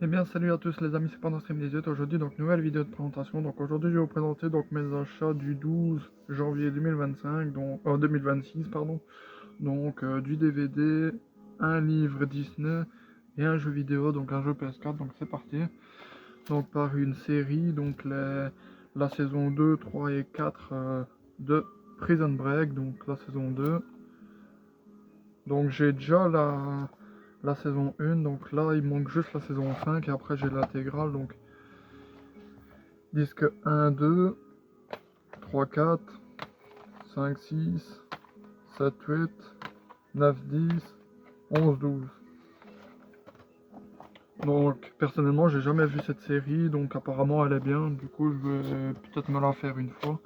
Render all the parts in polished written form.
Eh bien salut à tous les amis, c'est Pendant Stream 18 aujourd'hui, donc nouvelle vidéo de présentation. Donc aujourd'hui je vais vous présenter donc mes achats du 12 janvier 2025, donc 2026 pardon. Donc du DVD, un livre Disney et un jeu vidéo, donc un jeu PS4, donc c'est parti. Donc par une série, donc la saison 2, 3 et 4 de Prison Break, donc la saison 2. Donc j'ai déjà la saison 1, donc là il manque juste la saison 5 et après j'ai l'intégrale, donc disque 1, 2, 3, 4, 5, 6, 7, 8, 9, 10, 11, 12. Donc personnellement j'ai jamais vu cette série, donc apparemment elle est bien, du coup je vais peut-être me la faire une fois.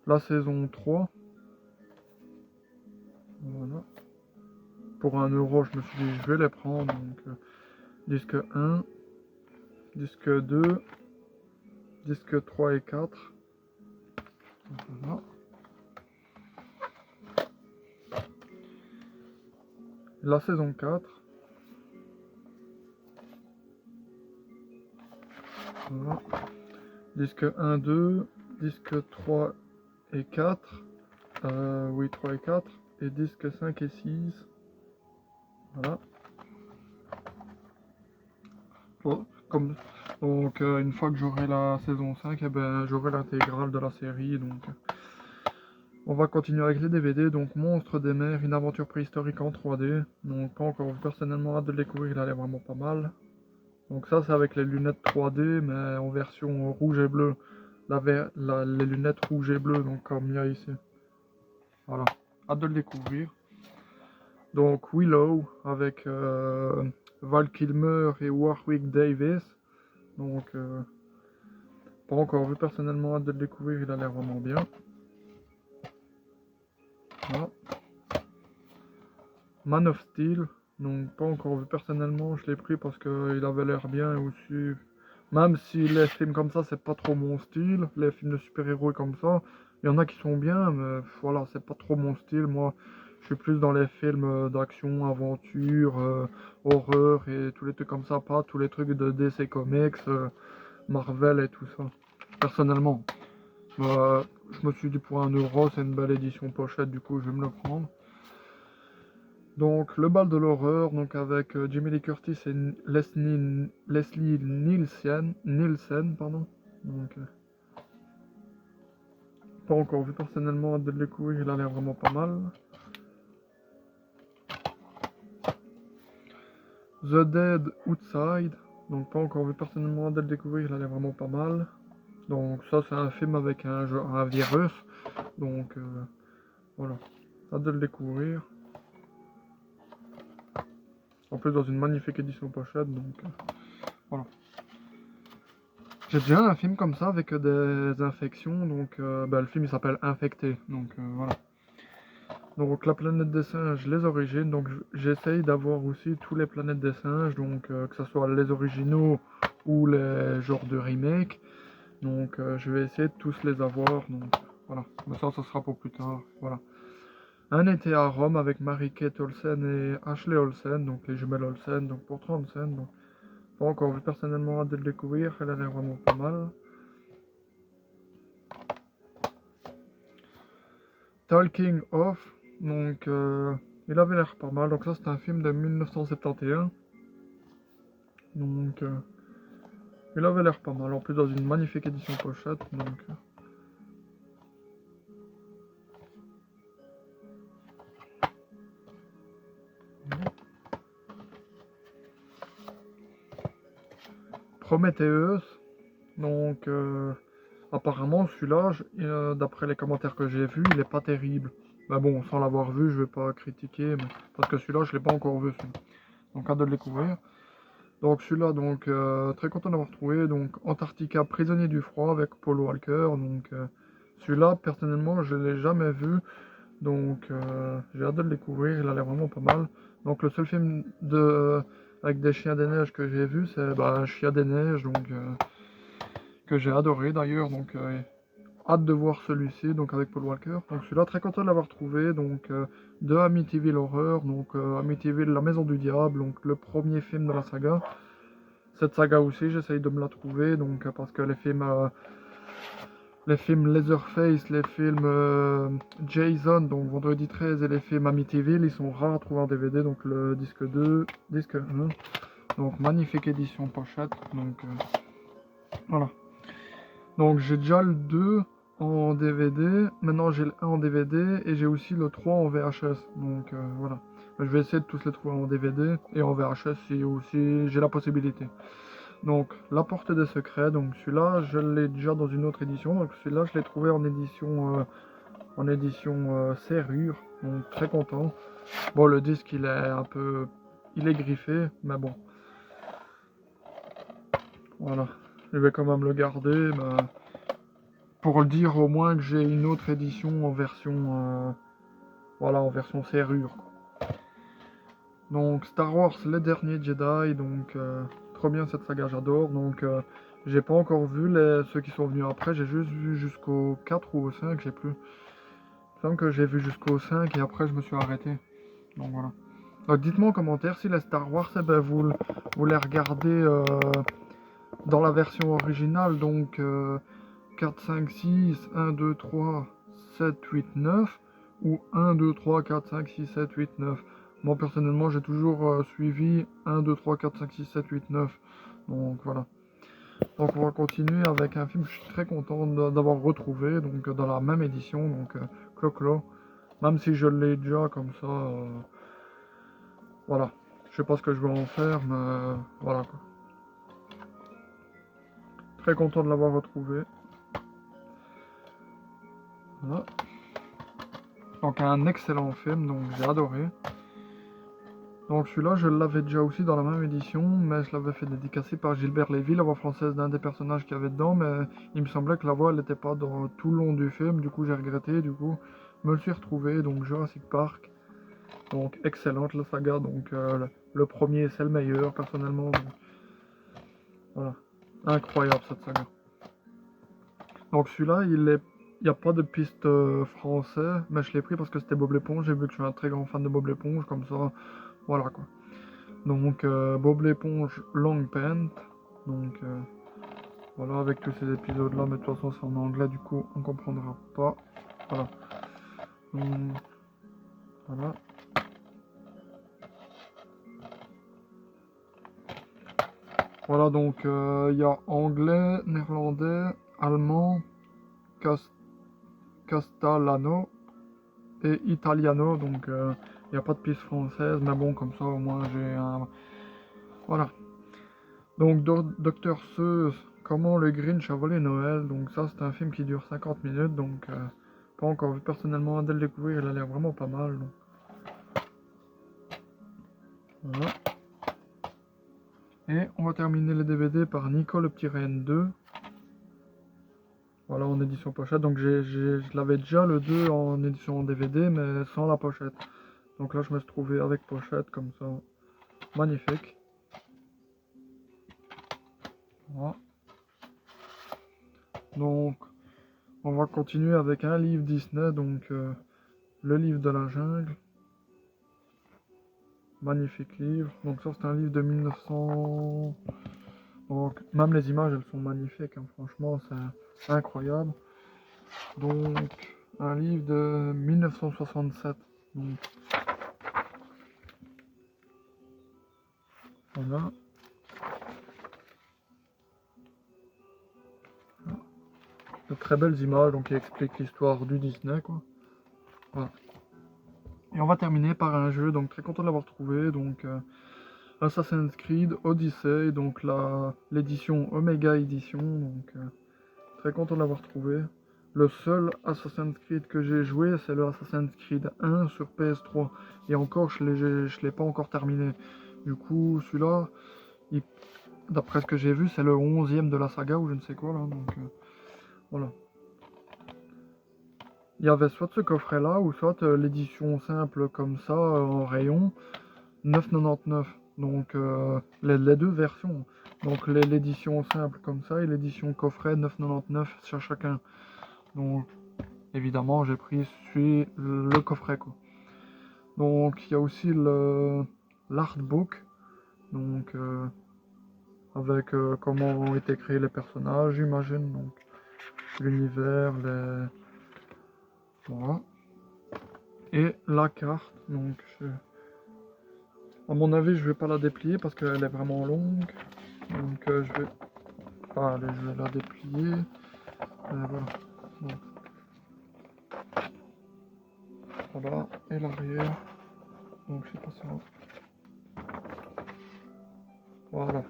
La saison 3, voilà. Pour 1 euro je me suis dit je vais les prendre, donc disque 1, disque 2, disque 3 et 4. Voilà. La saison 4. Voilà. Disque 1, 2, disque 3 et 4. Oui, 3 et 4. Et disque 5 et 6. Voilà. Bon, donc, une fois que j'aurai la saison 5, eh ben, j'aurai l'intégrale de la série. Donc, on va continuer avec les DVD. Donc, Monstres des mers, une aventure préhistorique en 3D. Donc, pas encore vu personnellement, hâte de le découvrir, il a l'air vraiment pas mal. Donc, ça, c'est avec les lunettes 3D, mais en version rouge et bleu. Les lunettes rouge et bleu, donc comme il y a ici. Voilà, hâte de le découvrir. Donc Willow avec Val Kilmer et Warwick Davis. Donc pas encore vu personnellement, hâte de le découvrir, il a l'air vraiment bien. Voilà. Man of Steel, donc pas encore vu personnellement, je l'ai pris parce qu'il avait l'air bien aussi. Même si les films comme ça c'est pas trop mon style, les films de super-héros comme ça, il y en a qui sont bien, mais voilà, c'est pas trop mon style. Moi, je suis plus dans les films d'action, aventure, horreur et tous les trucs comme ça, pas tous les trucs de DC Comics, Marvel et tout ça. Personnellement, je me suis dit pour 1 euro, c'est une belle édition pochette, du coup je vais me le prendre. Donc le bal de l'horreur, donc avec Jamie Lee Curtis et Leslie Nielsen, pardon. Donc pas encore vu personnellement, hâte de le découvrir, il a l'air vraiment pas mal. The Dead Outside, donc pas encore vu personnellement, hâte de le découvrir, il a l'air vraiment pas mal. Donc ça c'est un film avec un virus, donc voilà, hâte de le découvrir. En plus dans une magnifique édition pochette, donc voilà. J'ai déjà un film comme ça avec des infections, donc le film il s'appelle Infecté, donc voilà. Donc la planète des singes, les origines, donc j'essaye d'avoir aussi tous les planètes des singes, donc que ce soit les originaux ou les genres de remake. Donc je vais essayer de tous les avoir, donc voilà. Mais ça sera pour plus tard, voilà. Un été à Rome avec Mary-Kate Olsen et Ashley Olsen, donc les jumelles Olsen, donc pour 30 cents, donc pas encore vu personnellement, hâte de le découvrir, elle a l'air vraiment pas mal. Talking Off, donc il avait l'air pas mal, donc ça c'est un film de 1971, donc il avait l'air pas mal, en plus dans une magnifique édition pochette, donc Prometheus, donc apparemment celui-là, d'après les commentaires que j'ai vus, il est pas terrible. Mais bon, sans l'avoir vu, je vais pas critiquer, mais parce que celui-là, je l'ai pas encore vu, donc hâte de le découvrir. Donc celui-là, donc très content d'avoir trouvé. Donc Antarctica, prisonnier du froid avec Paul Walker. Donc celui-là, personnellement, je l'ai jamais vu. Donc j'ai hâte de le découvrir. Il a l'air vraiment pas mal. Donc le seul film avec des chiens des neiges que j'ai vu, c'est Chien des neiges, donc que j'ai adoré d'ailleurs. Donc hâte de voir celui-ci, donc avec Paul Walker. Donc celui-là, très content de l'avoir trouvé. Donc de Amityville Horror, donc Amityville, la maison du diable, donc le premier film de la saga. Cette saga aussi, j'essaye de me la trouver, donc parce que les films Leatherface, les films Jason, donc Vendredi 13 et les films Amityville, ils sont rares à trouver en DVD, donc le disque 2, disque 1, donc magnifique édition pochette, donc voilà. Donc j'ai déjà le 2 en DVD, maintenant j'ai le 1 en DVD et j'ai aussi le 3 en VHS, donc voilà. Je vais essayer de tous les trouver en DVD et en VHS si aussi j'ai la possibilité. Donc La Porte des Secrets, donc celui-là je l'ai déjà dans une autre édition, donc celui-là je l'ai trouvé en édition serrure, donc très content. Bon, le disque il est un peu, il est griffé, mais bon, voilà, je vais quand même le garder, mais pour le dire au moins que j'ai une autre édition en version, voilà, en version serrure, quoi. Donc Star Wars Les Derniers Jedi, donc trop bien cette saga, j'adore. Donc j'ai pas encore vu ceux qui sont venus après, j'ai juste vu jusqu'au 4 ou au 5, j'ai plus. Il me semble que j'ai vu jusqu'au 5 et après je me suis arrêté. Donc voilà. Donc dites-moi en commentaire si les Star Wars, eh ben, vous les regardez dans la version originale, donc 4, 5, 6, 1, 2, 3, 7, 8, 9, ou 1, 2, 3, 4, 5, 6, 7, 8, 9. Moi personnellement j'ai toujours suivi 1, 2, 3, 4, 5, 6, 7, 8, 9. Donc voilà. Donc on va continuer avec un film que je suis très content d'avoir retrouvé, donc dans la même édition, donc Clo-Clo. Même si je l'ai déjà comme ça, voilà. Je sais pas ce que je vais en faire, mais voilà quoi. Très content de l'avoir retrouvé. Voilà. Donc un excellent film, donc j'ai adoré. Donc celui-là, je l'avais déjà aussi dans la même édition, mais je l'avais fait dédicacer par Gilbert Lévy, la voix française d'un des personnages qu'il y avait dedans, mais il me semblait que la voix, elle n'était pas dans tout le long du film, du coup j'ai regretté, du coup me le suis retrouvé, donc Jurassic Park, donc excellente la saga, donc le premier c'est le meilleur personnellement, donc, voilà, incroyable cette saga. Donc celui-là, il n'y a pas de piste français, mais je l'ai pris parce que c'était Bob l'éponge, j'ai vu que je suis un très grand fan de Bob l'éponge, comme ça, voilà quoi. Donc Bob l'éponge Long Pant. Donc voilà, avec tous ces épisodes là, mais de toute façon c'est en anglais, du coup on comprendra pas. Voilà. Voilà. Voilà, donc il y a anglais, néerlandais, allemand, castellano et italiano. Donc il n'y a pas de piste française, mais bon, comme ça au moins j'ai un. Voilà. Donc Dr Seuss, comment le Grinch a volé Noël. Donc ça c'est un film qui dure 50 minutes, donc pas encore vu personnellement. Dès le découvrir, il a l'air vraiment pas mal. Donc. Voilà. Et on va terminer les DVD par Nico le petit Renne 2. Voilà, en édition pochette. Donc je l'avais déjà le 2 en édition DVD, mais sans la pochette. Donc là je me suis trouvé avec pochette comme ça. Magnifique. Voilà. Donc on va continuer avec un livre Disney, donc le livre de la jungle. Magnifique livre. Donc ça c'est un livre de 1900. Donc même les images elles sont magnifiques, hein. Franchement c'est incroyable. Donc un livre de 1967. Donc voilà. De très belles images donc qui expliquent l'histoire du Disney quoi. Voilà. Et on va terminer par un jeu, donc très content de l'avoir trouvé. Donc Assassin's Creed Odyssey, donc l'édition Omega Edition, donc très content de l'avoir trouvé. Le seul Assassin's Creed que j'ai joué, c'est le Assassin's Creed 1 sur PS3. Et encore, je l'ai pas encore terminé. Du coup, celui-là, d'après ce que j'ai vu, c'est le 11e de la saga ou je ne sais quoi là. Donc voilà. Il y avait soit ce coffret-là ou soit l'édition simple comme ça en rayon 9,99. Donc les deux versions. Donc l'édition simple comme ça et l'édition coffret 9,99 sur chacun. Donc évidemment j'ai pris le coffret quoi. Donc il y a aussi l'artbook. Donc avec comment ont été créés les personnages, j'imagine, donc l'univers, les... Voilà. Et la carte, donc à mon avis, je vais pas la déplier parce qu'elle est vraiment longue. Donc je vais... Allez, je vais la déplier. Voilà. Donc, voilà. Et l'arrière. Donc je sais pas si voilà.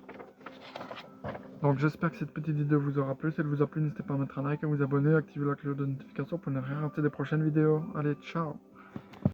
Donc j'espère que cette petite vidéo vous aura plu. Si elle vous a plu, n'hésitez pas à mettre un like, à vous abonner, à activer la cloche de notification pour ne rien rater des prochaines vidéos. Allez, ciao!